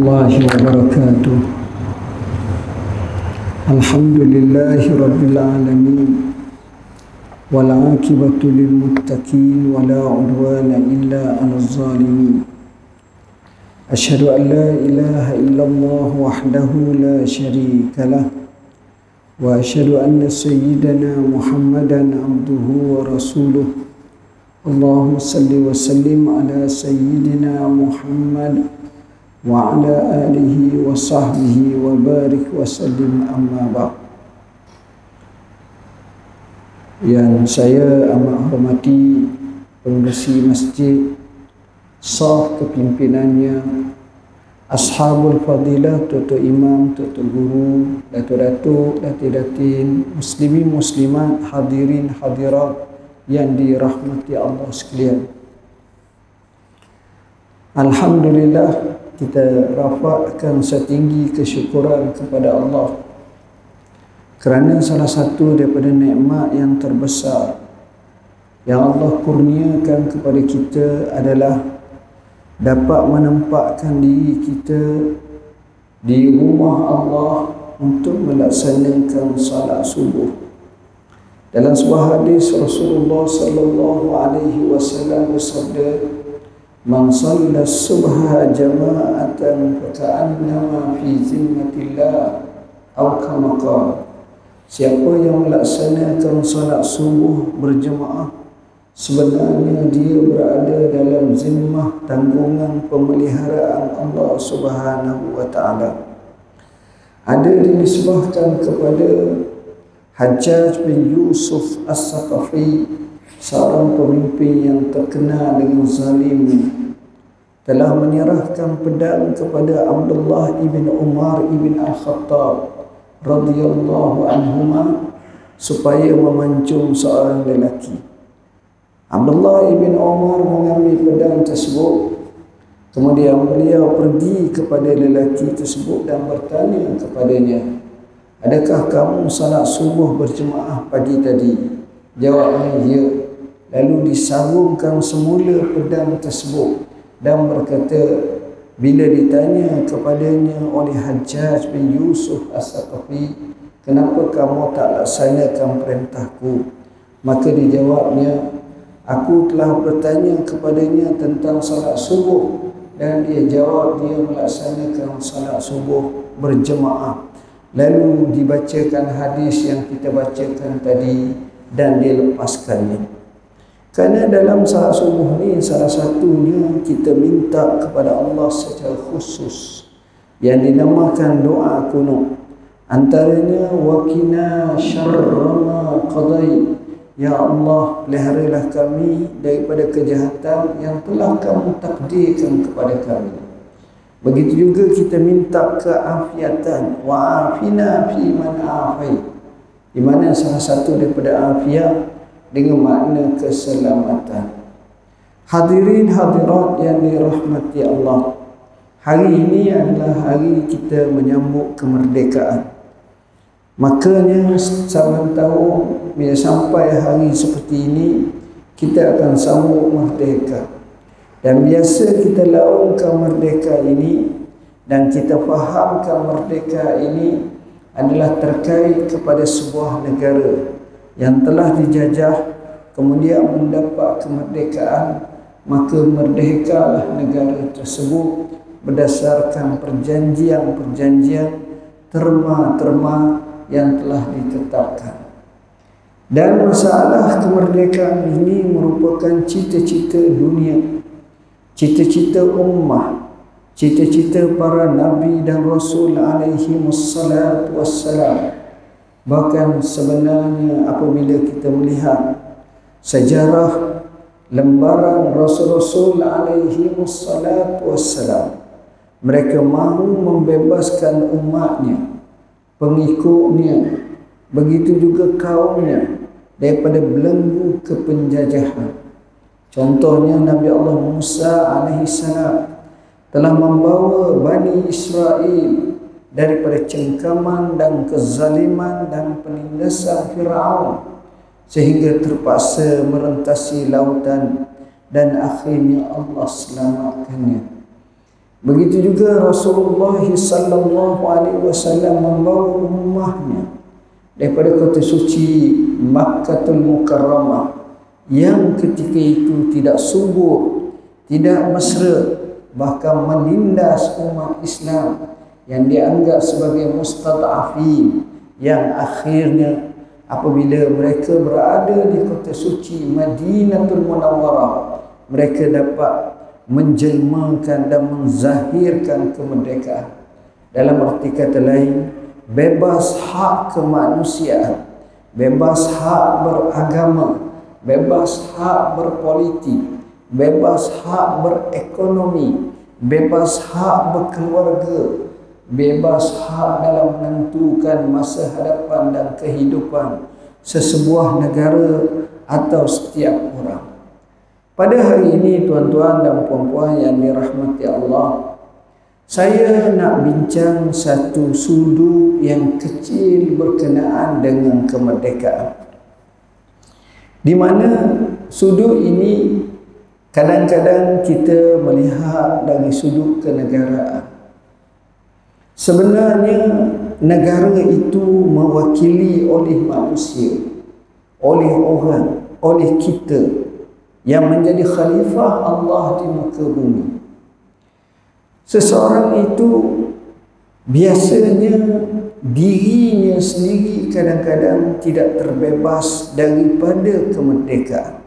warahmatullahi wabarakatuh. Alhamdulillahi rabbil alamin, wal aqibatu lil muttaqin, wala udwana illa 'alal zalimin. Asyhadu an la ilaha illallah wahdahu la syarika lah, wa asyhadu anna sayyidana Muhammadan abduhu wa rasuluh. Allahumma salli wa sallim ala sayyidina Muhammad wa ala alihi wa sahbihi wa barik wa sallim, amma ba'd. Yang saya amat hormati pengurusi masjid, saf kepimpinannya, ashabul fadilah, tutu imam, tutu guru, datuk-datuk, datin-datin, muslimin muslimat, hadirin hadirat yang dirahmati Allah sekalian. Alhamdulillah, kita rafakkan setinggi kesyukuran kepada Allah kerana salah satu daripada nikmat yang terbesar yang Allah kurniakan kepada kita adalah dapat menempatkan diri kita di rumah Allah untuk melaksanakan salat subuh. Dalam sebuah hadis Rasulullah sallallahu alaihi wasallam bersabda, "Man shalla subha jama'atan faka'annama fi zimmatillah," atau kama qala, siapa yang melaksanakan salat subuh berjemaah, sebenarnya dia berada dalam zimmah tanggungan pemeliharaan Allah Subhanahu wa taala. Ada dinisbahkan kepada Hajjaj bin Yusuf As-Saqafi, seorang pemimpin yang terkenal dengan zalimnya, telah menyerahkan pedang kepada Abdullah ibn Umar ibn Al-Khattab radhiyallahu anhuma supaya memancung seorang lelaki. Abdullah ibn Umar mengambil pedang tersebut, kemudian beliau pergi kepada lelaki tersebut dan bertanya kepadanya, "Adakah kamu salat subuh berjemaah pagi tadi?" Jawabnya, "Ya." Lalu disarungkan semula pedang tersebut dan berkata, bila ditanya kepadanya oleh Hajjaj bin Yusuf As-Saqafi, "Kenapa kamu tak laksanakan perintahku?" Maka dijawabnya, "Aku telah bertanya kepadanya tentang salat subuh dan dia jawab dia melaksanakan salat subuh berjemaah." Lalu dibacakan hadis yang kita bacakan tadi dan dilepaskannya. Kerana dalam salat subuh ni salah satunya kita minta kepada Allah secara khusus yang dinamakan doa kunut. Antaranya, "Waqina syarra ma qadai," ya Allah, peliharalah kami daripada kejahatan yang telah kamu takdirkan kepada kami. Begitu juga kita minta keafiatan, wa afina fi man afai, di mana salah satu daripada afiat dengan makna keselamatan. Hadirin hadirat yang dirahmati Allah, hari ini adalah hari kita menyambut kemerdekaan. Makanya saban tahun bila sampai hari seperti ini, kita akan sambut merdeka. Dan biasa kita laungkan merdeka ini dan kita fahamkan merdeka ini adalah terkait kepada sebuah negara yang telah dijajah kemudian mendapat kemerdekaan, maka merdekalah negara tersebut berdasarkan perjanjian-perjanjian, terma-terma yang telah ditetapkan. Dan masalah kemerdekaan ini merupakan cita-cita dunia, cita-cita ummah, cita-cita para nabi dan rasul alaihi wassalatu wassalam. Bahkan sebenarnya apabila kita melihat sejarah lembaran rasul-rasul alaihi wassalatu wassalam, mereka mahu membebaskan umatnya, pengikutnya, begitu juga kaumnya daripada belenggu kepenjajahan. Contohnya Nabi Allah Musa alaihissalam telah membawa Bani Israel daripada cengkaman dan kezaliman dan penindasan Fir'aun sehingga terpaksa merentasi lautan dan akhirnya Allah selamatkannya. Begitu juga Rasulullah sallallahu alaihi wasallam membawa ummahnya daripada kota suci Makkahul Mukarramah yang ketika itu tidak subur, tidak mesra, bahkan menindas umat Islam yang dianggap sebagai mustad'afin, yang akhirnya apabila mereka berada di kota suci Madinatul Munawwarah, mereka dapat menjelmakan dan menzahirkan kemerdekaan. Dalam arti kata lain, bebas hak kemanusiaan, bebas hak beragama, bebas hak berpolitik, bebas hak berekonomi, bebas hak berkeluarga, bebas hak dalam menentukan masa hadapan dan kehidupan sesebuah negara atau setiap orang. Pada hari ini, tuan-tuan dan puan-puan yang dirahmati Allah, saya nak bincang satu sudut yang kecil berkenaan dengan kemerdekaan, di mana sudut ini kadang-kadang kita melihat dari sudut kenegaraan. Sebenarnya negara itu mewakili oleh manusia, oleh orang, oleh kita yang menjadi khalifah Allah di muka bumi. Seseorang itu biasanya dirinya sendiri kadang-kadang tidak terbebas daripada kemerdekaan.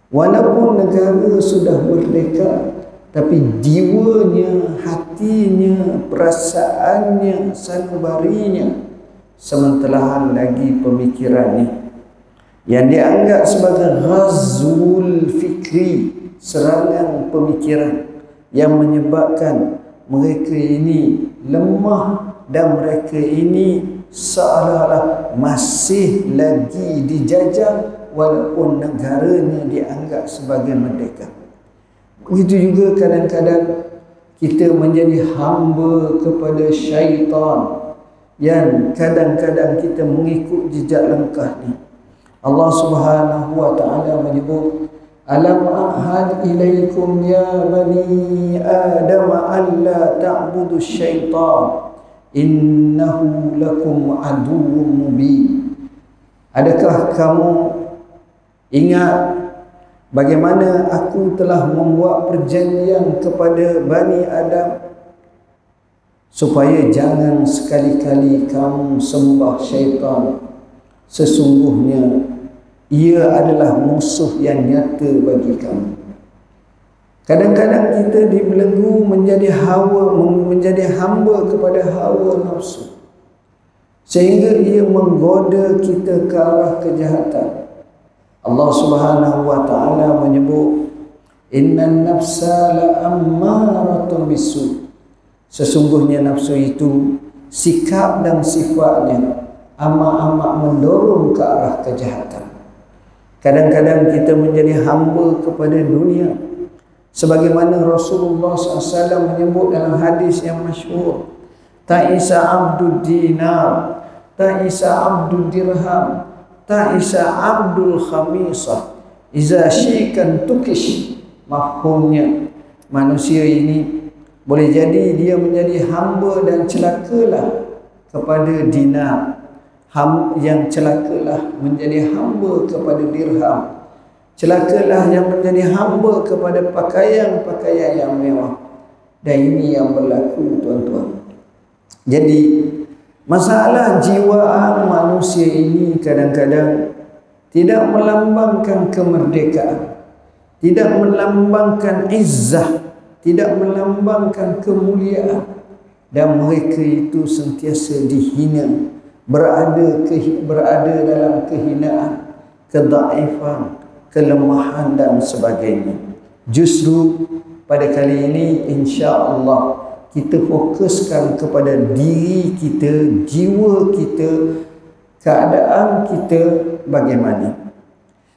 Walaupun negara sudah merdeka, tapi jiwanya, hatinya, perasaannya, sanubarinya sementelahan lagi pemikirannya yang dianggap sebagai ghazwul fikri, serangan pemikiran yang menyebabkan mereka ini lemah dan mereka ini seolah-olah masih lagi dijajah walaupun negaranya dianggap sebagai merdeka. Begitu juga kadang-kadang kita menjadi hamba kepada syaitan yang kadang-kadang kita mengikut jejak langkahnya. Allah Subhanahu wa taala menyebut, alam ahad ilaikum ya bani adam alla ta'budu syaitan innahu lakum aduwwum mubin. Adakah kamu ingat bagaimana aku telah membuat perjanjian kepada Bani Adam supaya jangan sekali-kali kamu sembah syaitan. Sesungguhnya ia adalah musuh yang nyata bagi kamu. Kadang-kadang kita dibelenggu menjadi hamba kepada hawa nafsu, sehingga ia menggoda kita ke arah kejahatan. Allah Subhanahu wa taala menyebut, innan nafsa la'ammaratun bisu. Sesungguhnya nafsu itu sikap dan sifatnya amat-amat mendorong ke arah kejahatan. Kadang-kadang kita menjadi hamba kepada dunia, sebagaimana Rasulullah SAW menyebut dalam hadis yang masyhur, ta'isa abdud dinar, ta'isa abdud dirham, ta'isa abdul khamisah, iza syikan tukish. Mafhumnya, manusia ini boleh jadi dia menjadi hamba dan celakalah kepada dinar, yang celakalah menjadi hamba kepada dirham, celakalah yang menjadi hamba kepada pakaian-pakaian yang mewah. Dan ini yang berlaku, tuan-tuan. Jadi masalah jiwaan manusia ini kadang-kadang tidak melambangkan kemerdekaan, tidak melambangkan izzah, tidak melambangkan kemuliaan, dan mereka itu sentiasa dihina, berada dalam kehinaan, kedaifan, kelemahan dan sebagainya. Justru pada kali ini insya-Allah kita fokuskan kepada diri kita, jiwa kita, keadaan kita bagaimana.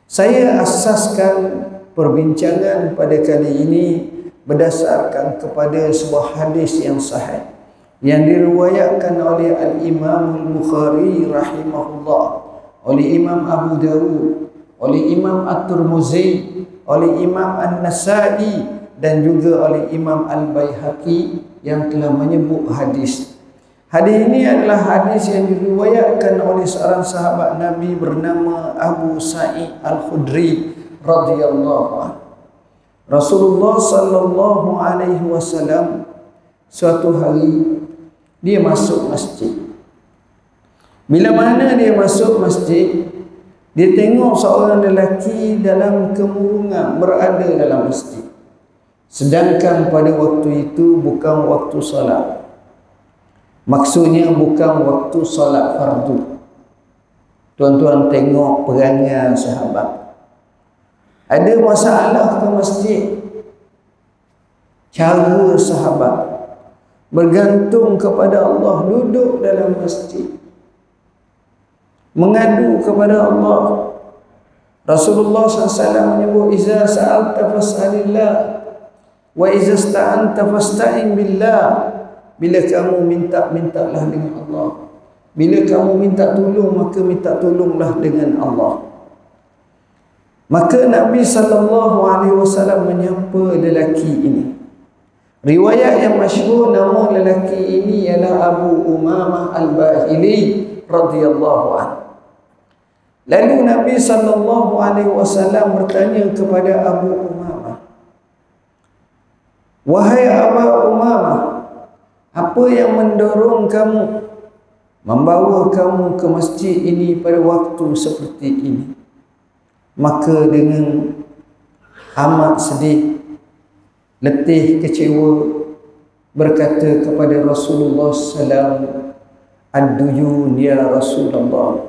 Saya asaskan perbincangan pada kali ini berdasarkan kepada sebuah hadis yang sahih yang diriwayatkan oleh Al-Imam Al-Bukhari rahimahullah, oleh Imam Abu Dawud, oleh Imam At-Tirmizi, oleh Imam An-Nasa'i dan juga oleh Imam Al-Baihaqi yang telah menyebut hadis. Hadis ini adalah hadis yang diriwayatkan oleh seorang sahabat Nabi bernama Abu Sa'id Al-Khudri radhiyallahu anhu. Rasulullah sallallahu alaihi wasallam suatu hari dia masuk masjid. Bila mana dia masuk masjid, dia tengok seorang lelaki dalam kemurungan berada dalam masjid. Sedangkan pada waktu itu bukan waktu solat. Maksudnya bukan waktu solat fardu. Tuan-tuan tengok perangai sahabat. Ada masalah ke masjid. Cara sahabat bergantung kepada Allah, duduk dalam masjid, mengadu kepada Allah. Rasulullah SAW menyebut, "Iza sa'alta fas'alillah, wa iza sta'anta fasta'in billah." Bila kamu minta, mintalah dengan Allah. Bila kamu minta tolong, maka minta tolonglah dengan Allah. Maka Nabi SAW menyapa lelaki ini. Riwayat yang masyhur, nama lelaki ini ialah Abu Umamah Al-Bahili radhiyallahu anhu. Lalu Nabi SAW bertanya kepada Abu Umamah, "Wahai Abu Umamah, apa yang mendorong kamu, membawa kamu ke masjid ini pada waktu seperti ini?" Maka dengan amat sedih, letih, kecewa, berkata kepada Rasulullah SAW, "Ad-duyun ya Rasulullah,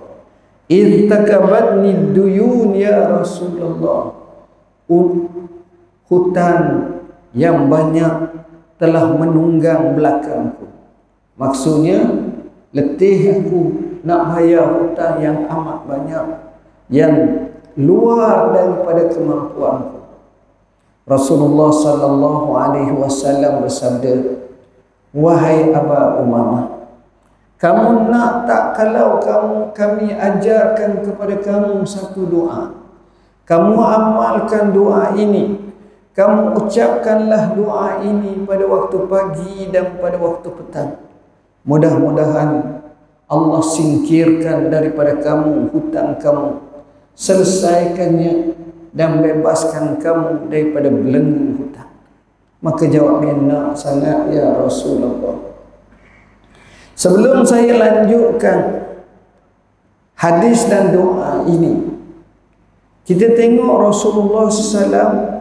irtakabatni duyun ya Rasulullah." Hutan yang banyak telah menunggang belakangku. Maksudnya, letih aku nak bayar hutang yang amat banyak, yang luar daripada kemampuanku. Rasulullah sallallahu alaihi wasallam bersabda, "Wahai Abu Umamah, kamu nak tak kalau kami ajarkan kepada kamu satu doa? Kamu amalkan doa ini. Kamu ucapkanlah doa ini pada waktu pagi dan pada waktu petang. Mudah-mudahan Allah singkirkan daripada kamu hutang kamu, selesaikannya dan bebaskan kamu daripada belenggu hutang." Maka jawabnya, "Nak sangat ya Rasulullah." Sebelum saya lanjutkan hadis dan doa ini, kita tengok Rasulullah SAW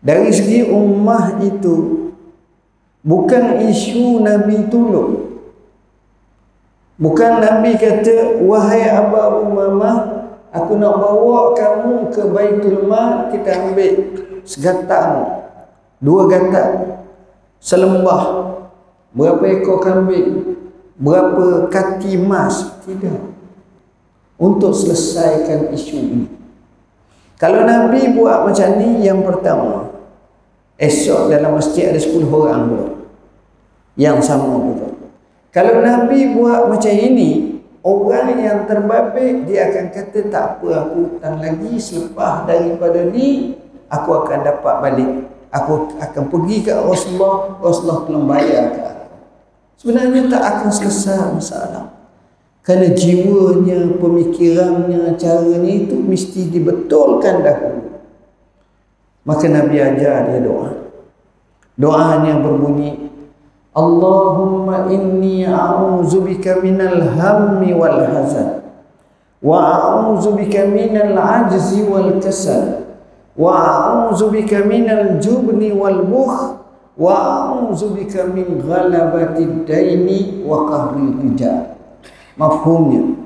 dari segi ummah itu bukan isu Nabi tolong. Bukan Nabi kata, "Wahai Abu Umamah, aku nak bawa kamu ke Baitul Mal, kita ambil segatang, 2 gatang, selembah, berapa ekor kambing, berapa kati emas." Tidak. Untuk selesaikan isu ini. Kalau Nabi buat macam ni, yang pertama, esok dalam masjid ada 10 orang pula yang sama pula. Kalau Nabi buat macam ini, orang yang terbabit dia akan kata, "Tak apa, aku hutang lagi, selepas daripada ni aku akan dapat balik. Aku akan pergi ke Rasulullah, Rasulullah tolong bayar ke aku." Sebenarnya tak akan selesai masalah. Kerana jiwanya, pemikirannya, caranya itu mesti dibetulkan dahulu. Maka Nabi ajar dia doa. Doanya berbunyi, "Allahumma inni a'udzubika minal hammi wal hazan, wa a'udzubika minal ajzi wal kasal, wa a'udzubika minal jubni wal bukh, wa a'udzubika min ghalabatid daini wa qahril rijal." Mafhumnya,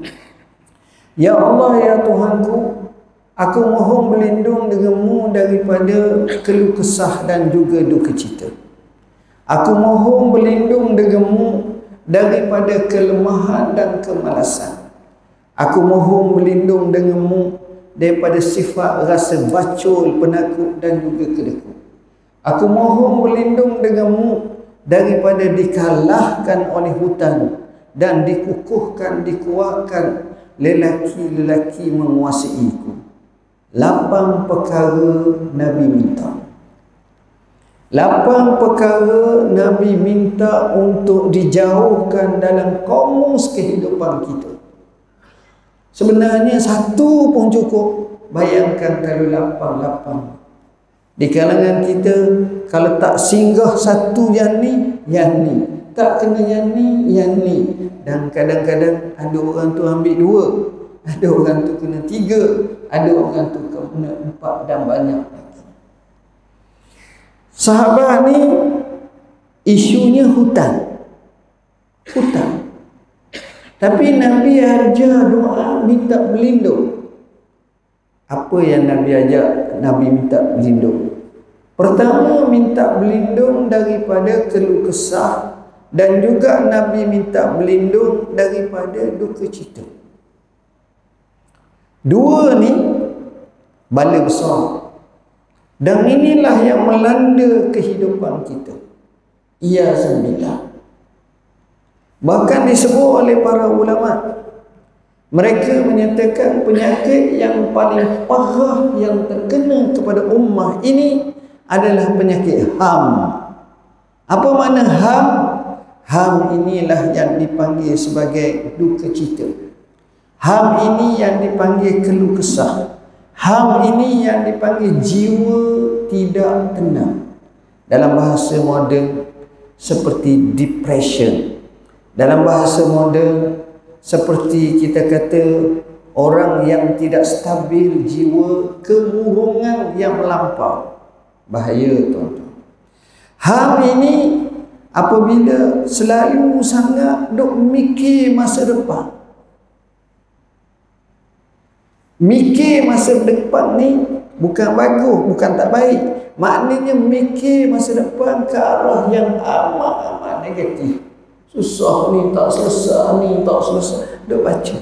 "Ya Allah, ya Tuhanku, aku mohon berlindung denganmu daripada keluh kesah dan juga duka cita. Aku mohon berlindung denganmu daripada kelemahan dan kemalasan. Aku mohon berlindung denganmu daripada sifat rasa bacul, penakut dan juga kedekut. Aku mohon berlindung denganmu daripada dikalahkan oleh hutang dan dikukuhkan, dikuatkan lelaki-lelaki menguasaiku." 8 perkara Nabi minta. 8 perkara Nabi minta untuk dijauhkan dalam komus kehidupan kita. Sebenarnya satu pun cukup. Bayangkan kalau 8. Di kalangan kita, kalau tak singgah satu yang ni, tak kena yang ni. Dan kadang-kadang ada orang tu ambil 2, ada orang tu kena 3, ada orang tu kena 4 dan banyak lagi. Sahabat ni isunya hutang. Tapi Nabi ajar doa minta berlindung. Apa yang Nabi ajar? Nabi minta berlindung. Pertama, minta berlindung daripada keluh kesah, dan juga Nabi minta berlindung daripada duka cita. 2 ni bala besar. Dan inilah yang melanda kehidupan kita. Ia sembilan. Bahkan disebut oleh para ulama, mereka menyatakan penyakit yang paling parah yang terkena kepada ummah ini adalah penyakit ham. Apa makna ham? Ham inilah yang dipanggil sebagai duka cita. Ham ini yang dipanggil keluh kesah. Ham ini yang dipanggil jiwa tidak tenang. Dalam bahasa moden seperti depression. Dalam bahasa moden seperti kita kata orang yang tidak stabil jiwa, kemurungan yang melampau. Bahaya tuan-tuan. Ham ini apabila selalu sangat duk mikir masa depan. Mikir masa depan ni bukan bagus, bukan tak baik. Maknanya mikir masa depan ke arah yang amat negatif. Susah ni, tak selesai. Duk baca.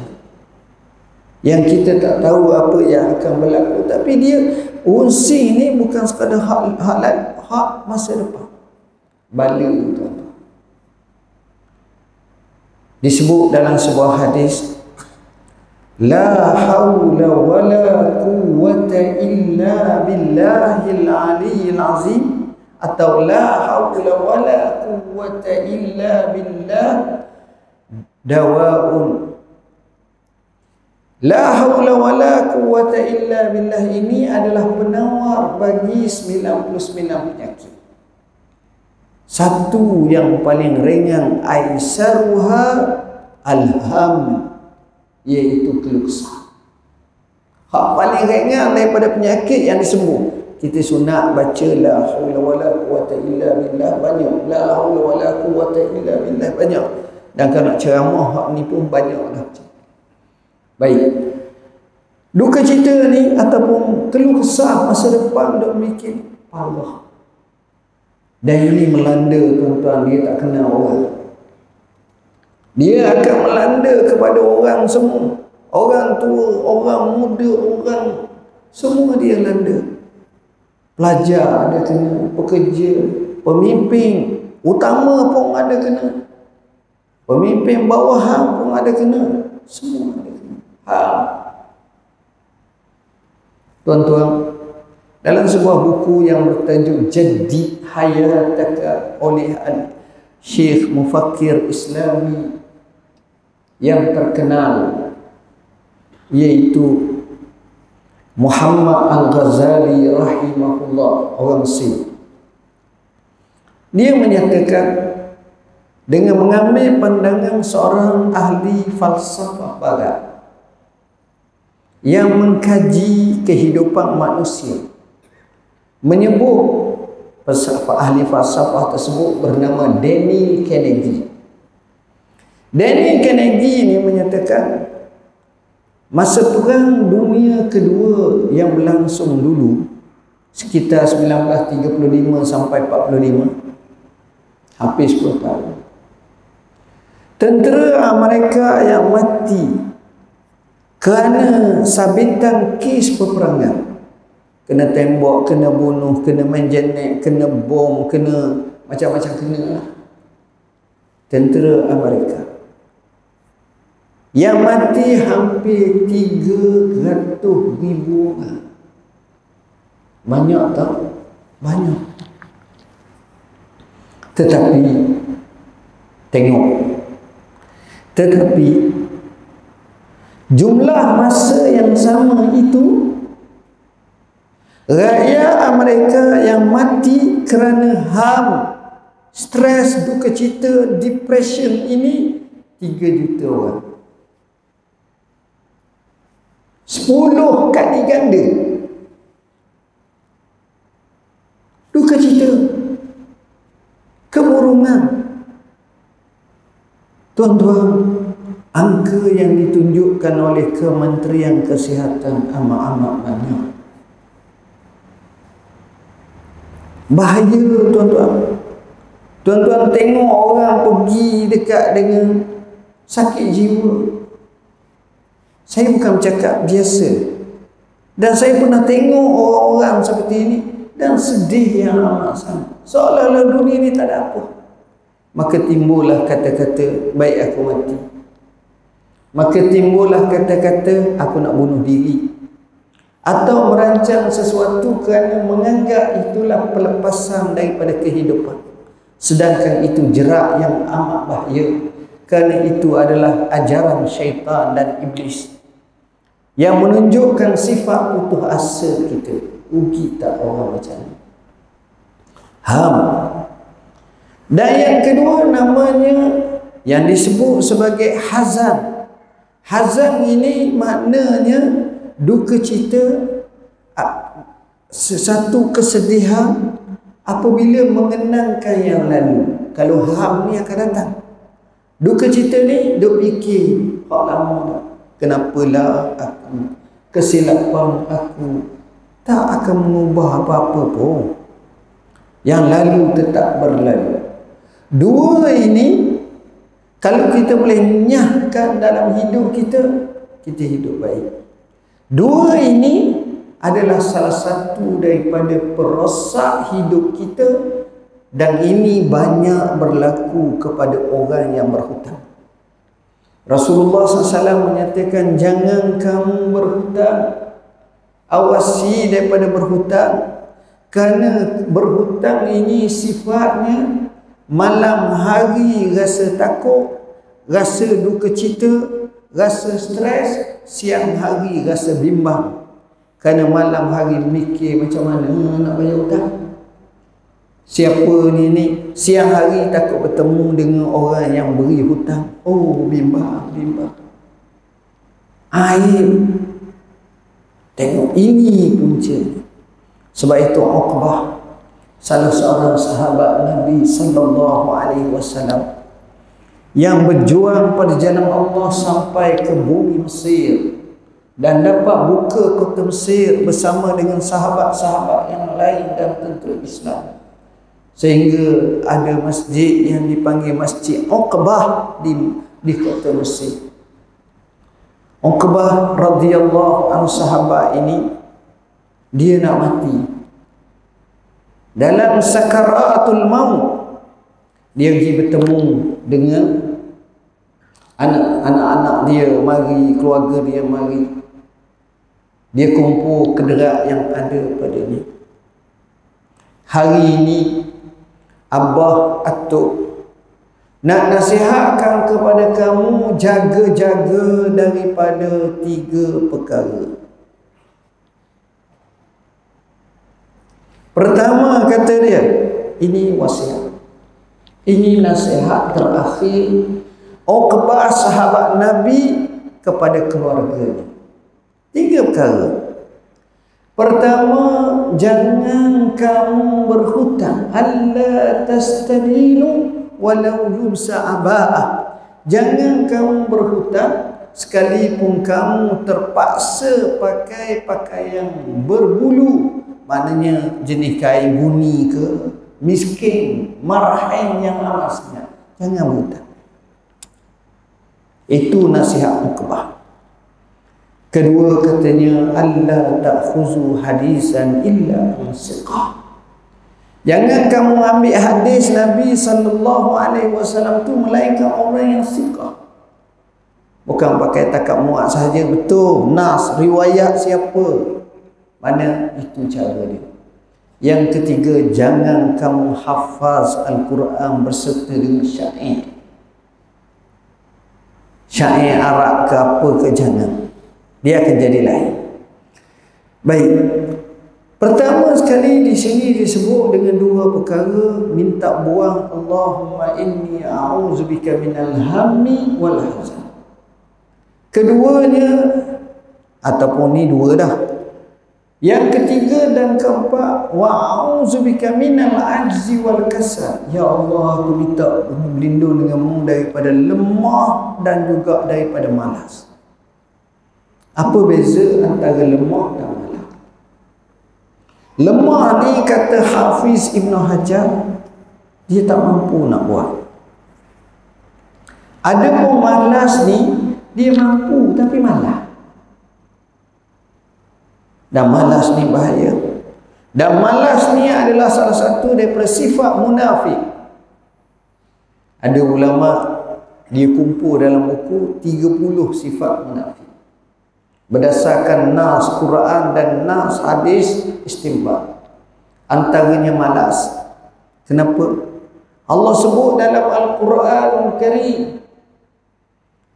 Yang kita tak tahu apa yang akan berlaku. Tapi dia unsi ni bukan sekadar hak masa depan. Bala tuan-tuan. Disebut dalam sebuah hadis, la haula wala quwwata illa billahil aliyyil azim, atau la haula wala quwwata illa billah dawaun. La haula wala quwwata illa billah ini adalah penawar bagi 99 penyakit. Satu yang paling ringan, aisaruha alham, iaitu keluh kesah. Hak paling ringan daripada penyakit yang disembuh. Kita sunat baca la haula wala quwwata illa billah banyak. La haula wala quwwata illa billah banyak. Dan kalau nak ceramah hak ni pun banyak dah. Baik. Duka cita ni ataupun keluh kesah masa depan duk mikir Allah. Dan ini melanda tuan-tuan, dia tak kenal orang. Dia akan melanda kepada orang semua. Orang tua, orang muda, orang semua dia landa. Pelajar ada kena, pekerja, pemimpin utama pun ada kena. Pemimpin bawahan pun ada kena. Semua ada kena. Tuan-tuan, dalam sebuah buku yang bertajuk Jaddid Hayataka oleh Syekh Mufakkir Islami yang terkenal, iaitu Muhammad Al-Ghazali rahimahullah, orang Mesir. Dia menyatakan dengan mengambil pandangan seorang ahli falsafah barat yang mengkaji kehidupan manusia, menyebut ahli falsafah tersebut bernama Daniel Carnegie. Daniel Carnegie ini menyatakan masa Perang Dunia Kedua yang berlangsung dulu sekitar 1935 sampai 45, hampir 10 tahun, tentera Amerika yang mati kerana sabitan kes peperangan, kena tembak, kena bunuh, kena main jenek, kena bom, kena macam-macam kena lah. Tentera Amerika yang mati hampir 300,000 orang. Banyak tak? Banyak. Tetapi tengok, tetapi jumlah masa yang sama itu, rakyat Amerika yang mati kerana HAM, stres, duka cita, depression ini 3 juta orang. 10 kali ganda duka cita, kemurungan. Tuan-tuan, angka yang ditunjukkan oleh Kementerian Kesihatan amat-amat banyak. Bahaya, tuan-tuan. Tuan-tuan tengok orang pergi dekat dengan sakit jiwa. Saya bukan bercakap biasa. Dan saya pernah tengok orang-orang seperti ini dan sedih yang amat sangat. Seolah-olah dunia ini tak ada apa. Maka timbullah kata-kata, baik aku mati. Maka timbullah kata-kata, aku nak bunuh diri. Atau merancang sesuatu kerana menganggap itulah pelepasan daripada kehidupan. Sedangkan itu jerak yang amat bahaya, kerana itu adalah ajaran syaitan dan iblis yang menunjukkan sifat putus asa kita. Rugi tak orang macam ni? HAM. Dan yang kedua namanya yang disebut sebagai hazan. Hazan ini maknanya duka cita, sesuatu kesedihan apabila mengenangkan yang lalu. Kalau HAM ni akan datang, duka cita ni duk fikir hak lama dah, kenapalah aku, kesilapan aku, tak akan mengubah apa-apa pun. Yang lalu tetap berlalu. Dua ini kalau kita boleh nyahkan dalam hidup kita, kita hidup baik. Dua ini adalah salah satu daripada perosak hidup kita, dan ini banyak berlaku kepada orang yang berhutang. Rasulullah SAW menyatakan, jangan kamu berhutang, awasi daripada berhutang, kerana berhutang ini sifatnya malam hari rasa takut, rasa duka cita, rasa stres, siang hari rasa bimbang. Kerana malam hari mikir macam mana nak bayar hutang, siapa ni. Siang hari takut bertemu dengan orang yang beri hutang. Oh, bimbang. Aib. Tengok, ini punca. Sebab itu Uqbah, salah seorang sahabat Nabi sallallahu alaihi wasallam yang berjuang pada jalan Allah sampai ke bumi Mesir dan dapat buka kota Mesir bersama dengan sahabat-sahabat yang lain dalam tentera Islam, sehingga ada masjid yang dipanggil Masjid Uqbah di kota Mesir. Uqbah radhiyallahu anhu, sahabat ini, dia nak mati. Dalam sakaratul maut, dia pergi bertemu dengan anak-anak dia mari, keluarga dia mari. Dia kumpul kederat yang ada padanya. Hari ini Abah, atuk nak nasihatkan kepada kamu, jaga-jaga daripada 3 perkara. Pertama, kata dia, ini wasiat, ini nasihat terakhir Uqbah sahabat Nabi kepada keluarganya. 3 perkara. Pertama, jangan kamu berhutang. Alla tastadinu walau yubsa aba'ah. Jangan kamu berhutang sekalipun kamu terpaksa pakai pakaian berbulu, maknanya jenis kain buni ke, miskin, marhain yang amat sangat. Jangan berhutang. Itu nasihat Uqbah. Kedua, katanya, alla ta'khuzu hadisan illa siqah. Jangan kamu ambil hadis Nabi sallallahu alaihi wasallam tu melainkan orang yang siqah. Bukan pakai takat muat sahaja, betul nas riwayat siapa, mana itu cara dia. Yang ketiga, jangan kamu hafaz Al-Quran berserta dengan syair. Syair Arab ke apa ke, jangan. Dia akan jadi lain. Baik. Pertama sekali di sini disebut dengan dua perkara, minta buang Allahumma inni a'udzubika minal hammi wal hazan. Keduanya, ataupun ni dua dah. Yang ketiga dan keempat, wa a'udzubika minal ajzi wal kasal. Ya Allah, aku minta berlindung denganmu daripada lemah dan juga daripada malas. Apa beza antara lemah dan malas? Lemah ni kata Hafiz Ibn Hajar, dia tak mampu nak buat. Ada pun malas ni, dia mampu tapi malas. Dan malas ni bahaya. Dan malas ni adalah salah satu daripada sifat munafik. Ada ulama dia kumpul dalam buku 30 sifat munafik. Berdasarkan nas Quran dan nas hadis istinbat. Antaranya malas. Kenapa? Allah sebut dalam Al-Quran Karim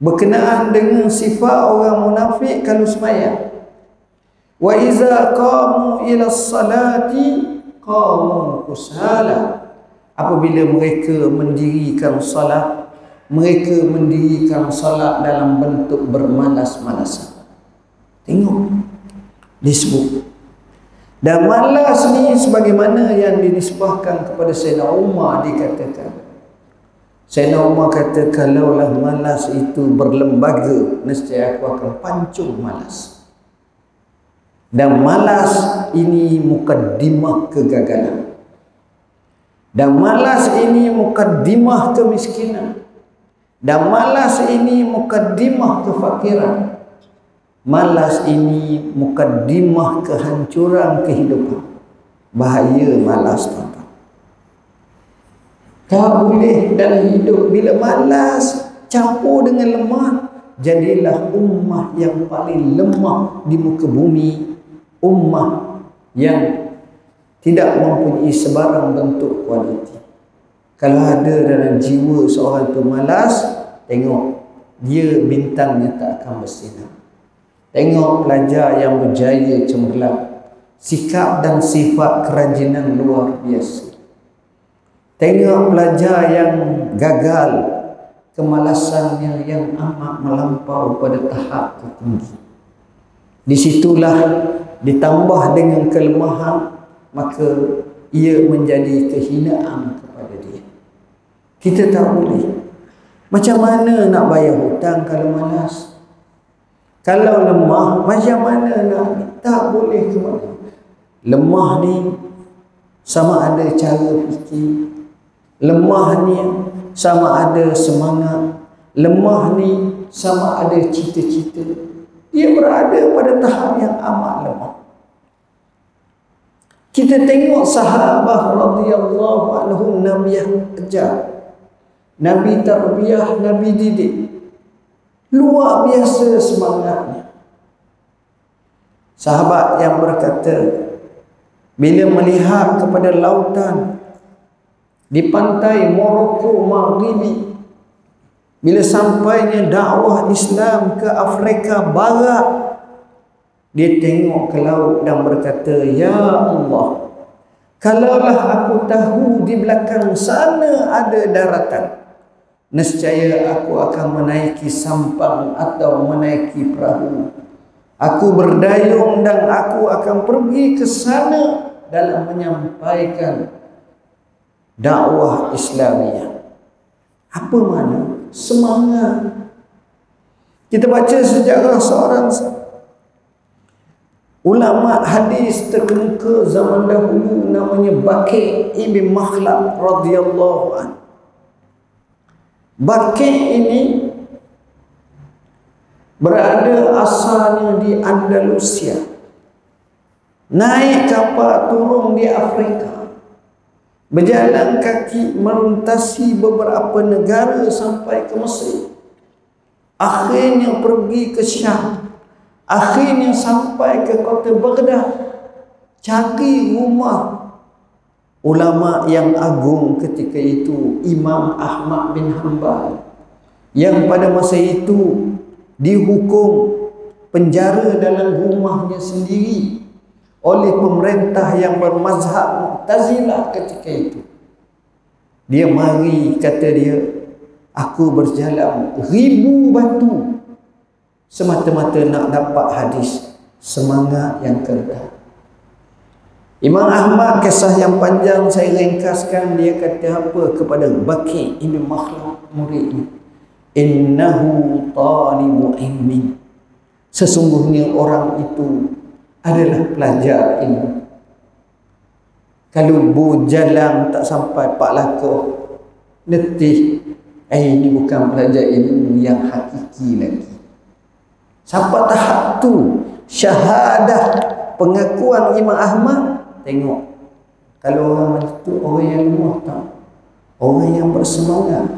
berkenaan dengan sifat orang munafik kalau sembahyang. Wa iza qamu ila salati qamu kusala. Apabila mereka mendirikan salat, mereka mendirikan salat dalam bentuk bermalas-malasan. Tengok disebut. Dan malas ni sebagaimana yang dinisbahkan kepada Sayyidina Umar, dikatakan Sayyidina Umar kata, kalaulah malas itu berlembaga, nescaya aku akan pancung malas. Dan malas ini mukaddimah kegagalan. Dan malas ini mukaddimah kemiskinan. Dan malas ini mukaddimah kefakiran. Malas ini mukaddimah kehancuran kehidupan. Bahaya malas, tuan-tuan. Tak boleh dalam hidup. Bila malas campur dengan lemah, jadilah ummah yang paling lemah di muka bumi. Ummah yang tidak mempunyai sebarang bentuk kualiti. Kalau ada dalam jiwa seorang itu malas, tengok dia bintangnya tak akan bersinar. Tengok pelajar yang berjaya cemerlang, sikap dan sifat kerajinan luar biasa. Tengok pelajar yang gagal, kemalasannya yang amat melampau pada tahap tertinggi. Disitulah ditambah dengan kelemahan, maka ia menjadi kehinaan kepada dia. Kita tak boleh. Macam mana nak bayar hutang kalau malas? Kalau lemah, macam mana nak? Tak boleh ke mana? Lemah ni sama ada cara fikir. Lemah ni sama ada semangat. Lemah ni sama ada cita-cita. Dia berada pada tahap yang amat lemah. Kita tengok sahabat radhiyallahu anhum, Nabi yang ajar, Nabi tarbiyah, Nabi didik. Luar biasa semangatnya. Sahabat yang berkata, bila melihat kepada lautan di pantai Morocco Maghribi, bila sampainya dakwah Islam ke Afrika Barat, dia tengok ke laut dan berkata, ya Allah, kalaulah aku tahu di belakang sana ada daratan, nescaya aku akan menaiki sampang atau menaiki perahu. Aku berdayung dan aku akan pergi ke sana dalam menyampaikan dakwah Islamiah. Apa makna? Semangat. Kita baca sejarah seorang ulama hadis terkemuka zaman dahulu, namanya Baqi' ibn Makhlad radhiyallahu anhu. Baqi' ini berada asalnya di Andalusia, naik kapal turun di Afrika, berjalan kaki meruntasi beberapa negara sampai ke Mesir, akhirnya pergi ke Syam, akhirnya sampai ke kota Baghdad, cari rumah ulama yang agung ketika itu, Imam Ahmad bin Hanbal, yang pada masa itu dihukum penjara dalam rumahnya sendiri oleh pemerintah yang bermazhab Mu'tazilah ketika itu. Dia mari, kata dia, aku berjalan 1000 batu semata-mata nak dapat hadis semangat yang kekal. Imam Ahmad, kisah yang panjang saya ringkaskan, dia kata apa kepada Baqi Ibn Makhlad muridnya? Innahu talibu ilmi. Sesungguhnya orang itu adalah pelajar ilmu. Kalau berjalan tak sampai 4 langkah letih, ini bukan pelajar ilmu yang hakiki lagi. Sampai tahap tu syahadah pengakuan Imam Ahmad. Tengok, kalau orang macam tu orang yang lemah tak? Orang yang bersemangat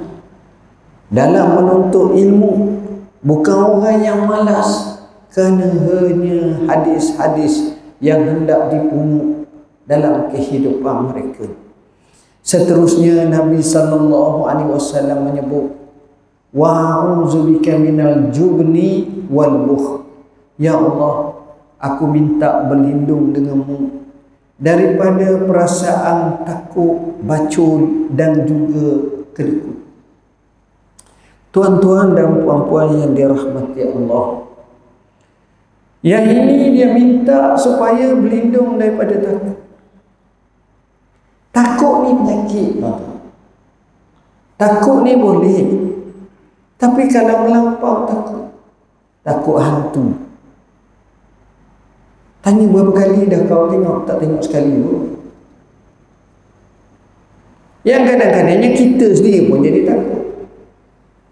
dalam menuntut ilmu, bukan orang yang malas kerana hanya hadis-hadis yang hendak dipungut dalam kehidupan mereka. Seterusnya Nabi SAW menyebut, wa'udzubika minal jubni wal bukh. Ya Allah, aku minta berlindung denganmu daripada perasaan takut, bacul dan juga kedekut. Tuan-tuan dan puan-puan yang dirahmati Allah, yang ini dia minta supaya berlindung daripada takut. Takut ni penyakit. Takut ni boleh, tapi kalau melampau takut hantu. Tanya berapa kali dah kau tengok? Tak tengok sekali pun. Yang kadang-kadangnya kita sendiri pun jadi takut.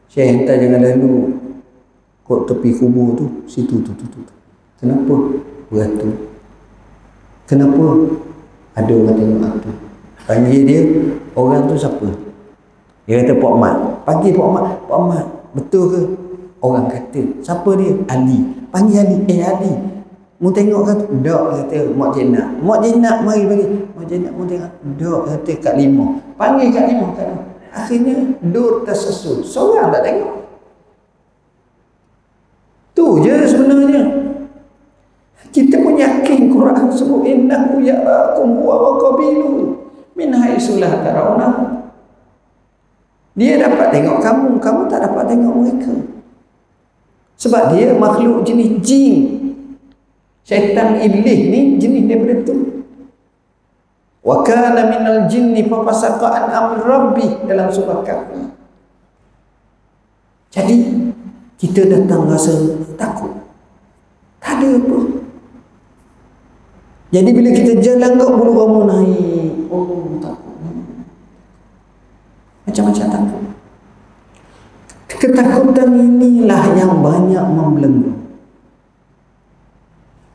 Saya hantar jangan lalu kot tepi kubur tu, situ tu. Kenapa? Beratur. Kenapa? Ada orang tengok aku. Panggil dia, orang tu siapa? Dia kata Pak Mat. Panggil Pak Mat. Pak Mat, betul ke? Orang kata, siapa dia? Ali. Panggil Ali. Ali, mu tengok kan? Tak, kata Mak Jenak. Mak Jenak mari bagi. Mak Jenak mu tengok. Tak, kata Kak Limah. Panggil Kak Limah. Akhirnya dur tersusun. Seorang tak tengok. Tu je sebenarnya. Kita pun yakin Quran sebut innahu ya'lakum huwa wa qabilu min haitsu la tarawna. Dia dapat tengok kamu, kamu tak dapat tengok mereka. Sebab dia makhluk jenis jin. Syaitan iblis ni jenis daripada tu. Wa kana minal jinni fa fasaqa an amri rabbi dalam surah Kahfi. Jadi kita datang rasa takut. Tak ada apa. Jadi bila kita jalan kat bulu roma naik, oh takut. Macam-macam takut. Ketakutan inilah yang banyak membelenggu.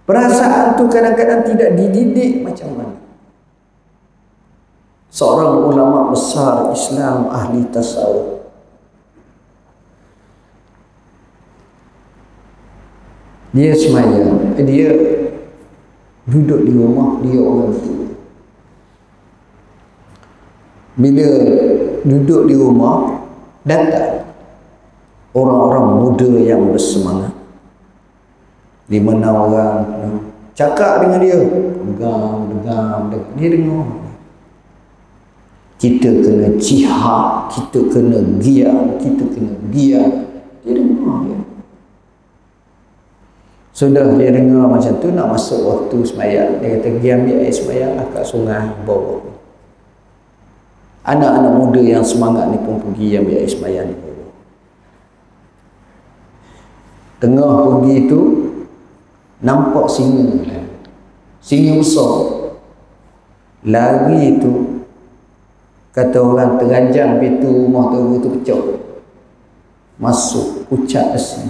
Perasaan tu kadang-kadang tidak dididik macam mana. Seorang ulama besar Islam ahli tasawuf, dia semayang, dia duduk di rumah, dia orang tua. Bila duduk di rumah, datang orang-orang muda yang bersemangat. Di mana orang cakap dengan dia, pegang, dia dengar. Kita kena jihad, kita kena giat, dia dengar dia. Sudah dia dengar macam tu, nak masuk waktu semayang, dia kata pergi ambil air semayang lah kat sungai bawah. Anak-anak muda yang semangat ni pun pergi ambil air semayang di bawah. Tengah pergi tu nampak singa lah. Singa besar lari tu, kata orang terajang pintu rumah tu pecah, masuk pucat besi.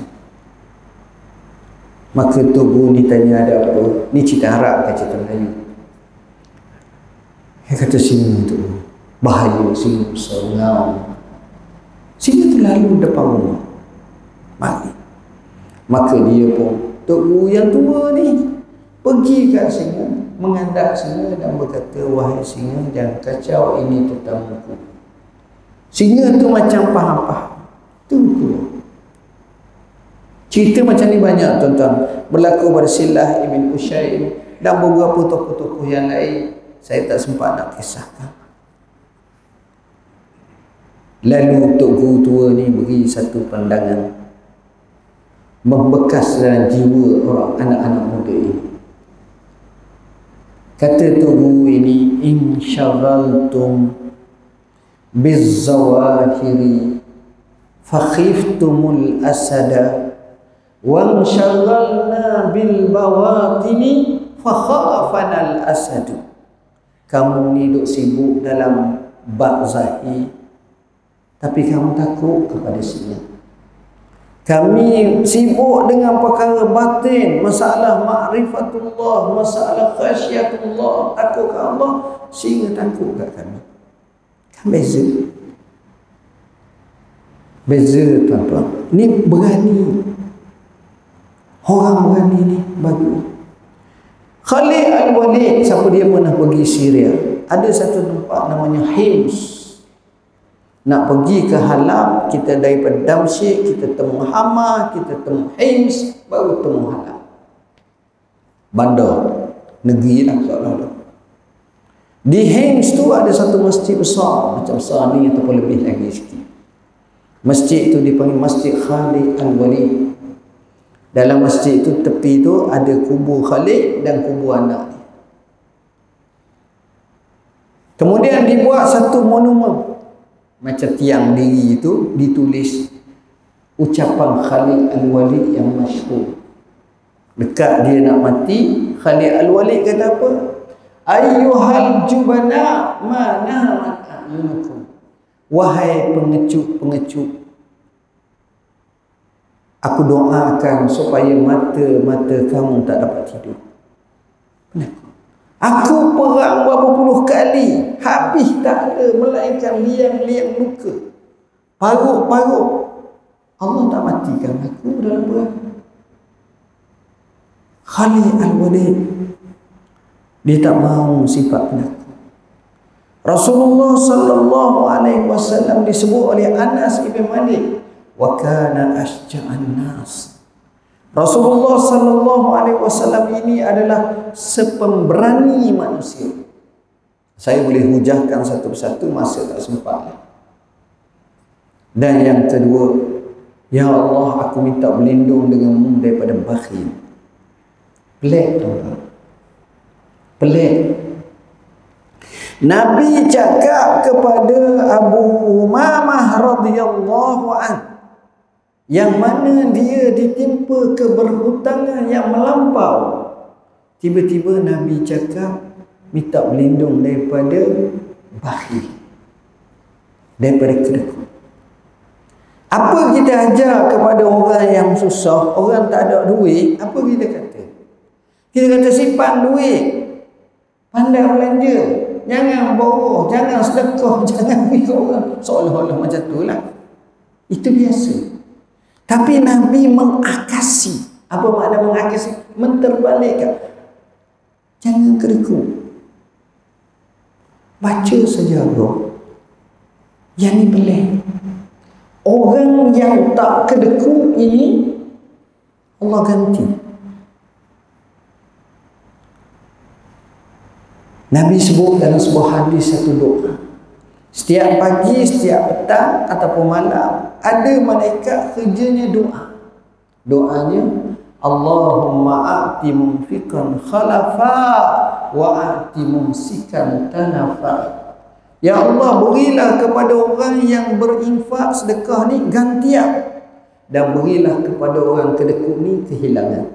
Maka tubuh ni tanya ada apa? Ni cerita Arab ke cerita Melayu? Dia kata singa tu bahaya, singa besar ngau. Singa tu lalu depan rumah, mati. Maka dia pun, tok guru yang tua ni Pergi kat singa, menghadap singa dan berkata, wahai singa, jangan kacau, ini tetamuku. Singa tu macam faham-faham. Tunggu. Cerita macam ni banyak tuan-tuan, berlaku pada Silah Ibn Ushaim dan beberapa tokoh-tokoh yang lain. Saya tak sempat nak kisahkan. Lalu Tok Guru tua ni beri satu pandangan membekas dalam jiwa orang anak-anak muda ini. Kata Tok Guru ini, insyaghaltum bizzawahiri fakhiftumul asada wansyagalna bil bawatini fakhafanal asadu. Kamu ni duk sibuk dalam bab zahir, tapi kamu takut kepada singa. Kami sibuk dengan perkara batin, masalah ma'rifatullah, masalah khasyatullah, takut ke Allah, singa takut kat kami. Kan beza. Beza tuan-tuan. Ni berani. Orang berani ni bagus. Khalid Al-Walid, siapa dia pernah pergi Syria, ada satu tempat namanya Hims. Nak pergi ke Halab, kita daripada Damsyik, kita temu Hama, kita temu Hims, baru temu Halab. Bandar, negeri lah seolah-olah. Di Hims tu ada satu masjid besar, macam besar ni ataupun lebih lagi sikit. Masjid tu dipanggil Masjid Khalid Al-Walid. Dalam masjid itu, tepi tu ada kubur Khalid dan kubur anak dia. Kemudian dibuat satu monumen macam tiang diri itu, ditulis ucapan Khalid Al-Walid yang masyhur. Dekat dia nak mati, Khalid Al-Walid kata apa? Ayyuhal jubana ma namat a'yunukum. Wahai pengecut-pengecut, aku doakan supaya mata-mata kamu tak dapat tidur. Kenapa? Aku perang berapa puluh kali, habis tak ada, melainkan liang-liang luka, paruk-paruk. Allah tak matikan aku dalam perang. Khalid Al-Walid, dia tak mahu sifat penakut. Rasulullah sallallahu alaihi wasallam disebut oleh Anas ibn Malik, wa kana asja'an nas. Rasulullah sallallahu alaihi wasallam ini adalah sepemberani manusia. Saya boleh hujahkan satu persatu, masa tak sempat. Dan yang kedua, ya Allah, aku minta berlindung denganmu daripada bakhil. Pelik tuan-tuan. Pelik. Nabi cakap kepada Abu Umamah radhiyallahu anhu, yang mana dia ditimpa keberhutangan yang melampau. Tiba-tiba Nabi cakap, minta berlindung daripada bakhil, daripada kedekut. Apa kita ajar kepada orang yang susah, orang tak ada duit, apa kita kata? Kita kata simpan duit, pandai belanja, jangan borong, jangan sedekah, jangan beri orang. Seolah-olah macam tu lah. Itu biasa. Tapi Nabi mengakasi. Apa makna mengakasi? Menterbalikkan. Jangan kedekut. Baca sejarah. Yang ni pelik. Orang yang tak kedekut ini, Allah ganti. Nabi sebut dalam sebuah hadis satu doa. Setiap pagi, setiap petang ataupun malam, ada malaikat kerjanya doa. Doanya, Allahumma a'ti mumfikan khalafa wa a'ti mumsikan tanafa. Ya Allah, berilah kepada orang yang berinfak sedekah ni gantian, dan berilah kepada orang kedekut ni kehilangan.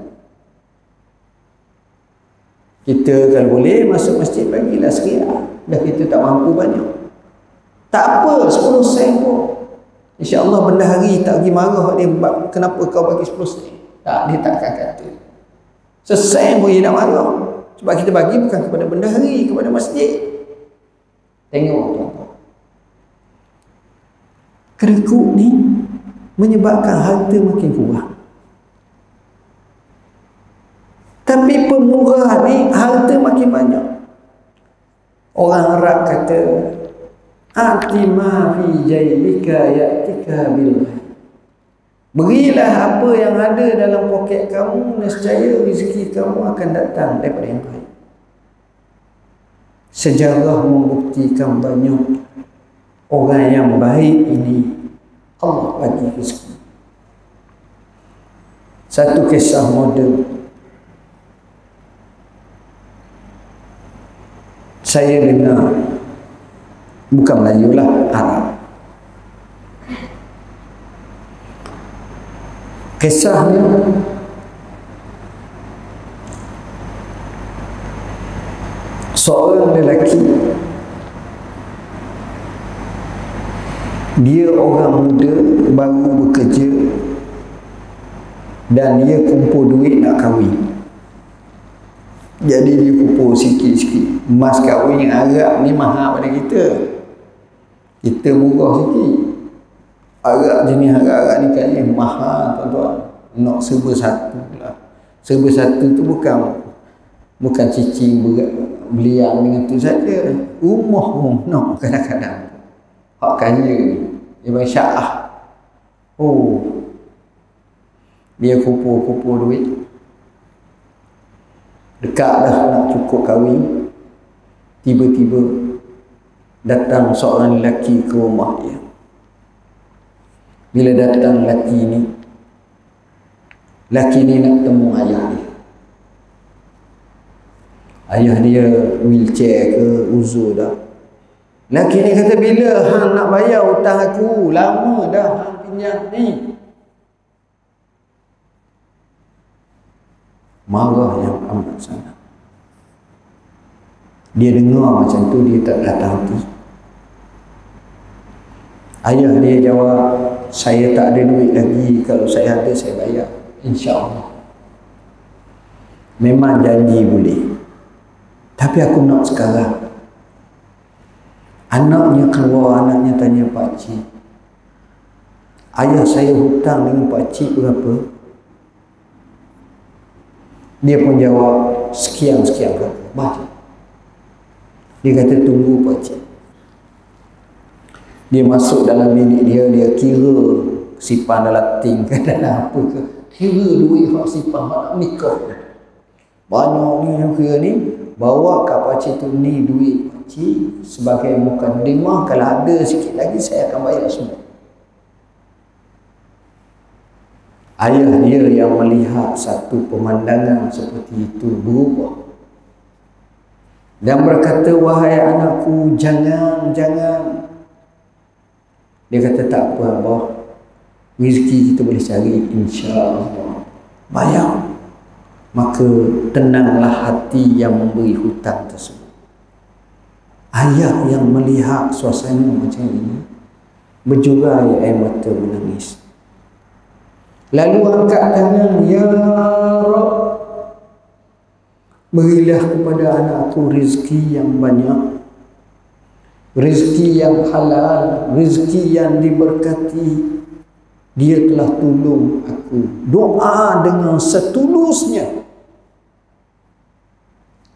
Kita kalau boleh masuk masjid bagilah seriah. Dah kita tak mampu banyak, tak apa, 10 sen pun. InsyaAllah bendahari tak pergi marah dia, kenapa kau bagi 10 sen. Tak, dia takkan kata. Sesen pun dia nak marah. Sebab kita bagi bukan kepada bendahari, kepada masjid. Tengok tuan-tuan. Kedekut ni menyebabkan harta makin kurang. Tapi pemurah ni harta makin banyak. Orang Arab kata, atima fi jaybika ya'tika bil ghaib. Berilah apa yang ada dalam poket kamu, nescaya rezeki kamu akan datang daripada yang baik. Sejarah membuktikan banyak orang yang baik ini Allah bagi rezeki. Satu kisah model, saya dengar, bukan Melayu lah, Arab. Kisahnya seorang lelaki, dia orang muda baru bekerja dan dia kumpul duit nak kahwin. Jadi dia kumpul sikit-sikit. Mas kahwin yang Arab ni mahal pada kita. Kita murah sikit. Arab jenis Arab ni kan mahal tuan-tuan. Nak serba satu lah. Serba satu tu bukan cicing beliang dengan tu saja. Rumah pun nak kadang-kadang. Hak kaya ni. Dia bagi sya'ah. Oh. Dia kumpul duit. Dekat dah nak cukup kahwin. Tiba-tiba datang seorang lelaki ke rumah dia. Bila datang lelaki ni nak temu ayah dia. Ayah dia wheelchair ke, uzur dah. Lelaki ni kata, bila hang nak bayar hutang aku? Lama dah hang pinjam ni. Marah yang amat sangat. Dia dengar macam tu, dia tak datang hati. Ayah dia jawab, saya tak ada duit lagi. Kalau saya ada, saya bayar, insya-Allah. Memang janji boleh, tapi aku nak sekarang. Anaknya keluar, anaknya tanya pakcik, ayah saya hutang dengan pakcik berapa? Dia pun jawab, sekian-sekian berapa. Baca. Dia kata, tunggu pakcik. Dia masuk dalam bilik dia kira simpan dalam ting ke dalam apa ke. Kira duit hak simpan hak nak nikah. Banyak ni yang kira ni. Bawa kat pakcik tu, ni duit pakcik sebagai mukadimah. Kalau ada sikit lagi saya akan bayar semua. Ayah dia yang melihat satu pemandangan seperti itu berubah dan berkata, wahai anakku, jangan. Dia kata, tak apa abah, rezeki kita boleh cari, insya-Allah. Bayar. Maka tenanglah hati yang memberi hutang tersebut. Ayah yang melihat suasana macam ini berjurai air mata menangis. Lalu angkat tangan, ya Rabb, berilah kepada anakku rezeki yang banyak, rezeki yang halal, rezeki yang diberkati. Dia telah tolong aku. Doa dengan setulusnya.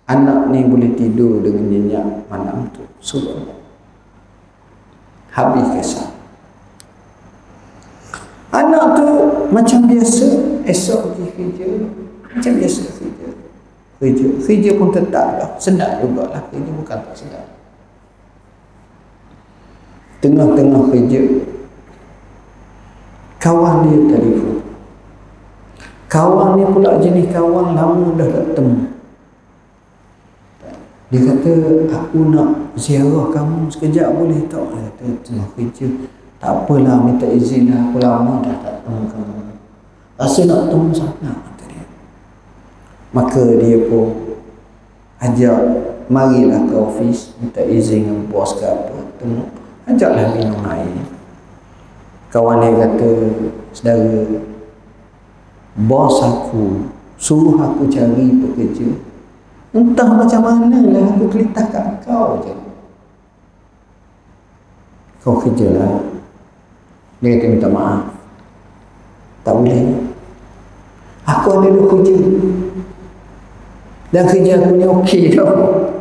Anak ni boleh tidur dengan nyenyak malam tu. Subhanallah. Habis kisah. Anak tu macam biasa, esok pergi kerja, macam biasa kerja pun tetap lah, sedap jugalah, kerja bukan tak sedap. Tengah-tengah kerja, kawan dia telefon. Kawan dia pula jenis kawan lama dah tak temu. Dia kata, aku nak ziarah kamu sekejap boleh tak? Dia kata, tengah kerja. Tak apalah, minta izin lah, aku lama dah tak temu kamu. Rasa nak temu sangat, kata dia. Maka dia pun ajak, marilah ke ofis, minta izin dengan bos ke apa, temu. Ajaklah minum air. Kawan dia kata, saudara, bos aku suruh aku cari pekerja. Entah macam mana lah aku kelitah kat kau je. Kau kerjalah. Dia kata, minta maaf, tak boleh. Aku ada dua kerja. Dan kerja aku ni okey tau.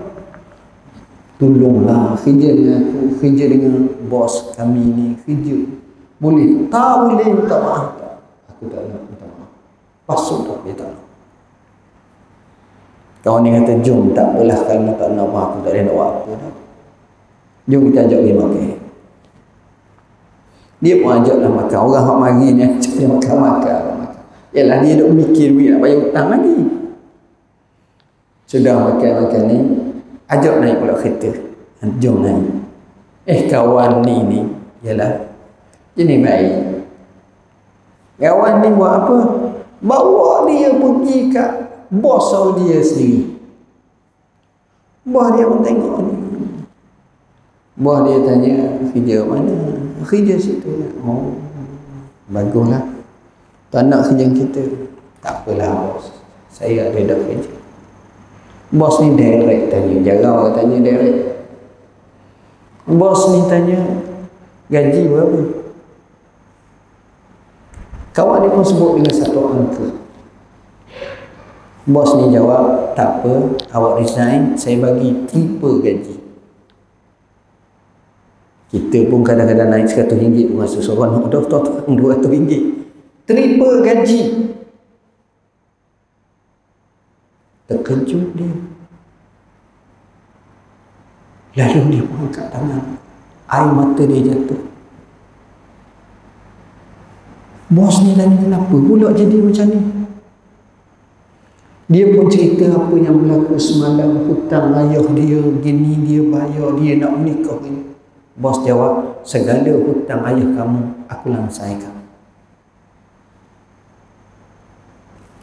Tolonglah kerja dengan aku, kerja dengan bos kami ni, kerja. Boleh? Tak boleh, minta maaf. Tak. Aku tak nak minta maaf. Pasal tak, dia tak nak. Kawan ni kata, jom, tak apalah kalau tak nak maaf, aku tak boleh nak buat apa dah. Jom kita ajak pergi makan. Dia pun ajaklah makan. Orang hak mari ni ajak dia makan-makan. Yalah, dia duk mikir duit nak bayar hutang lagi. Sudah makan-makan ni, ajak naik pula kereta. Jom naik. Kawan ni yalah, jenis baik. Kawan ni buat apa? Bawa dia pergi kat bos dia sendiri. Bos dia pun tengok ni. Bos dia tanya, kerja mana? Kerja situ. Oh, baguslah. Tak nak kerja kita. Tak apalah bos, saya ada dah kerja. Bos ni direct tanya, jarang orang tanya direct. Bos ni tanya, gaji berapa? Kawan dia pun sebut dengan satu angka. Bos ni jawab, tak apa, awak resign, saya bagi triple gaji. Kita pun kadang-kadang naik RM100 pun rasa seorang nak dah RM200. Triple gaji. Terkejut dia. Lalu dia pun angkat tangan. Air mata dia jatuh. Bos ni tanya, kenapa pula jadi macam ni? Dia pun cerita apa yang berlaku semalam. Hutang ayah dia, gini dia bayar, dia nak menikah ni. Bos jawab, segala hutang ayah kamu aku langsaikan.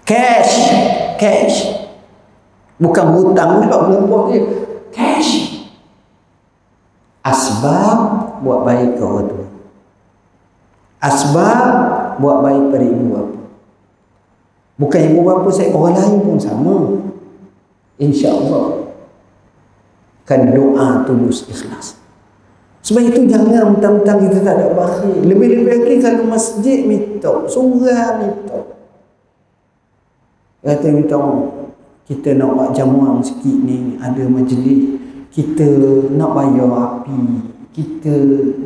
Cash. Bukan hutang pula, bos dia. Cash. Asbab buat baik ke orang tua. Asbab buat baik pada ibu bapa. Bukan ibu bapa saya, orang lain pun sama. InsyaAllah. Kan doa tulus ikhlas. Sebab itu jangan mentang-mentang kita tak ada bakhil. Lebih-lebih lagi kalau masjid minta, surah minta. Kata minta, kita nak buat jamuan sikit ni, ada majlis, kita nak bayar api, kita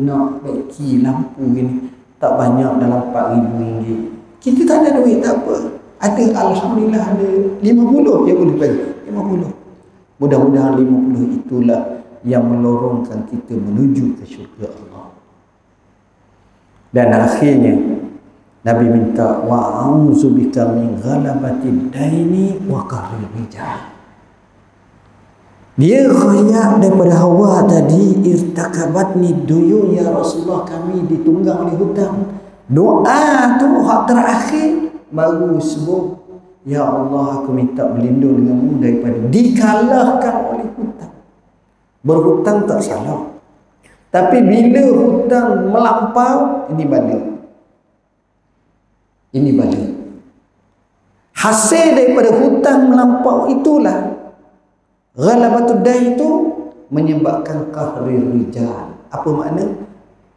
nak baiki lampu ni, tak banyak dalam RM4,000. Kita tak ada duit, tak apa. Ada, alhamdulillah ada 50 yang boleh bagi. 50. Mudah-mudahan 50 itulah yang melorongkan kita menuju ke syurga Allah. Dan akhirnya Nabi minta, wa'auzubika min ghalabatid daini wa qahril rijal. Dia khayak daripada Hawa tadi, irtakabatni duyun ya Rasulullah, kami ditunggang oleh hutang. Doa tu hak terakhir baru sebut, ya Allah aku minta berlindung denganmu daripada dikalahkan oleh hutang. Berhutang tak salah, tapi bila hutang melampau, ini bala. Ini bala. Hasil daripada hutang melampau itulah ghalabatud dain itu menyebabkan qahrir rijal. Apa makna?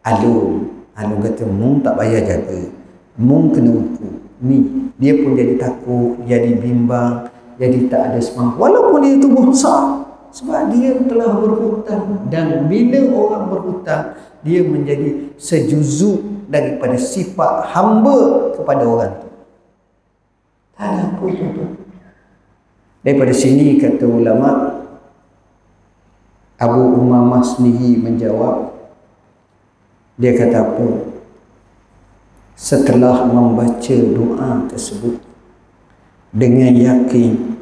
Alung kata, mung tak bayar jaga, mung kena hukum. Ni dia pun jadi takut, jadi bimbang, jadi tak ada semangat walaupun dia tubuh besar, sebab dia telah berhutang. Dan bila orang berhutang, dia menjadi sejuzuk daripada sifat hamba kepada orang tu. Tak ada apa tu. Daripada sini kata ulama, Abu Umamah sendiri menjawab, dia kata apa? Setelah membaca doa tersebut dengan yakin,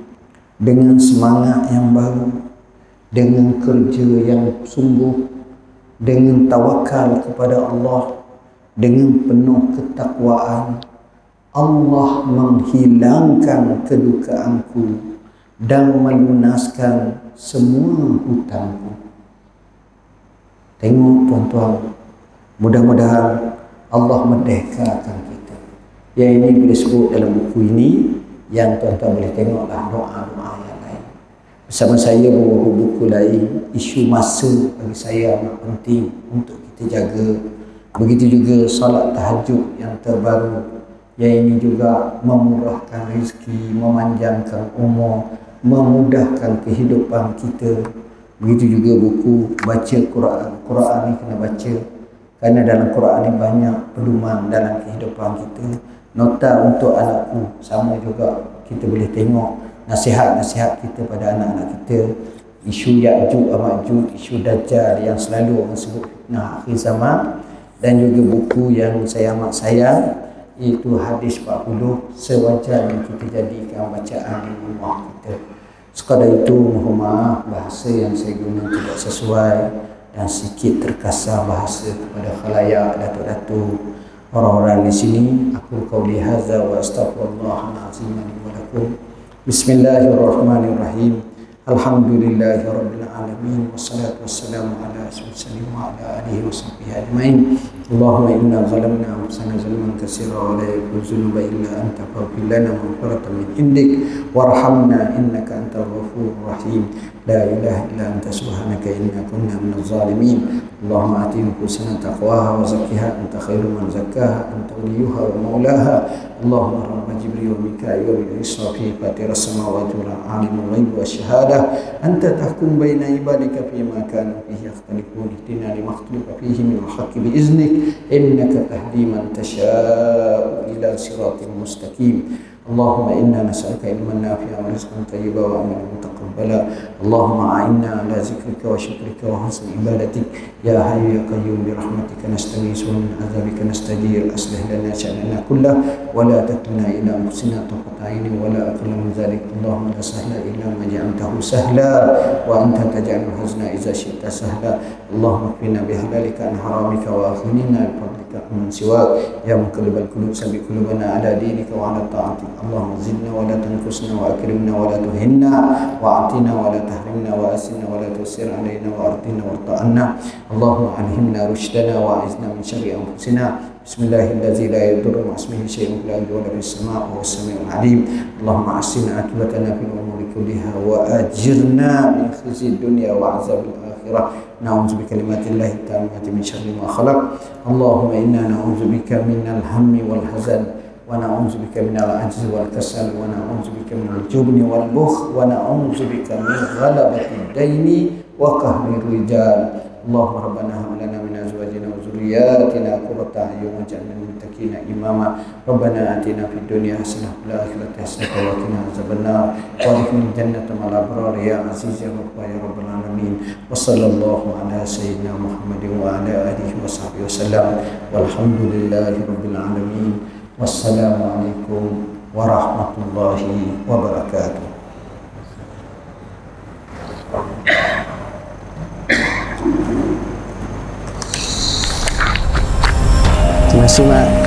dengan semangat yang baru, dengan kerja yang sungguh, dengan tawakal kepada Allah, dengan penuh ketakwaan, Allah menghilangkan kedukaanku dan melunaskan semua hutangku. Tengok tuan-tuan, mudah-mudahan Allah merdekakan kita. Yang ini boleh sebut dalam buku ini, yang tuan-tuan boleh tengoklah doa-doa yang lain. Bersama saya beberapa buku lain, isu masa bagi saya amat penting untuk kita jaga. Begitu juga solat tahajud yang terbaru, yang ini juga memurahkan rezeki, memanjangkan umur, memudahkan kehidupan kita. Begitu juga buku baca Quran. Quran ni kena baca, kerana dalam Quran ni banyak pedoman dalam kehidupan kita. Nota untuk anakku, sama juga kita boleh tengok nasihat-nasihat kita pada anak-anak kita. Isu Ya'juj Ma'juj, isu Dajjal yang selalu orang sebut fitnah akhir zaman. Dan juga buku yang saya amat sayang, iaitu Hadis 40, sewajarnya kita jadikan bacaan di rumah kita. Sekadar itu, mohon maaf bahasa yang saya guna tidak sesuai dan sedikit terkasar bahasa kepada khalayak, datuk-datuk, orang-orang di sini. Aku qauli hadza wa astaghfirullahal azim li wa lakum. Bismillahirrahmanirrahim. Alhamdulillahirabbil alamin, wassalatu wassalamu ala asyrafil wa ala alihi washabbihi ajmain. Allahumma inna zalamna anfusana zulman katsira wa la yaghfiru dzunuba illa anta faghfir lana maghfiratan min indik warhamna innaka antal ghafurur rahim. La ilaha illa anta subhanaka inna kunna minaz zalimin. Allahumma ati nufusana taqwaha wa zakkiha anta khairu man zakkaha anta waliyuha wa maulaha. Allahumma rabb jibril wa mikail wa israfil fatir as-samawati wal alimul ghaib wasyahada anta tahkum baina ibadika fima kanu fihi yakhtalifun ihdina lima ikhtalafa fihi min al-haqqi bi iznik innaka tahdi man tasha'u ila siratal mustaqim. Allahumma inna nas'aluka ilman nafi'an wa rizqan tayyiban wa amalan mutaqabbala. Allahumma a'inna ala zikrika wa syukrika wa husni ibadatik. Ya hayyu ya qayyum bi rahmatika nastaghiitsu wa min 'adzabika nastajir. Aslih lana sha'nana kullahu wa la takilna ila anfusina tarfata 'ainin wa la aqalla min dhalik. Allahumma la sahla illa ma ja'altahu sahla wa anta taj'alul hazna idza syi'ta sahla. Allahumma qina bi halalika an haramika wa aghnina bi fadlika amman siwak. Ya muqallibal qulub sabbit qulubana ala dinika wa ala ta'atik. Allahumma zidna wa la tanqusna wa akrimna wa la tuhinna wa atina wa la tahrimna wa asinna wa la tusir alaina wa artina wa ta'anna. Allahumma alhimna rushdana wa a'izna min syarri anfusina. Bismillahirrahmanirrahim. La yadurru ma'asmihi syai'un fil ardi wa la fis sama'i wa huwas samiul 'alim. Allahumma ahsin aqibatana fil umuri kulliha wa ajirna min khizyid dunya wa 'adzabil akhirah. Na'udzu bikalimatillahi tammati min syarri ma khalaq. Allahumma inna na'udzu bika minal hammi wal hazan wa na'udzu bika minal ajzi wal kasal wa na'udzu bika minal jubni wal bukhl wa na'udzu bika min ghalabatid daini wa qahrir rijal. Allahumma rabbana hab lana min azwajina wa dhurriyyatina qurrata a'yun waj'alna lil muttaqina imama. Rabbana atina fid dunya hasanah wa fil akhirati hasanah wa qina adzabannar. Wa adkhilna jannata ma'al abrar ya aziz ya rabbana ya rabbal alamin. Wa sallallahu ala sayyidina Muhammadin wa ala alihi wa sahbihi wasallam. Walhamdulillahi rabbil alamin. Wassalamualaikum warahmatullahi wabarakatuh. Terima kasih, Mak.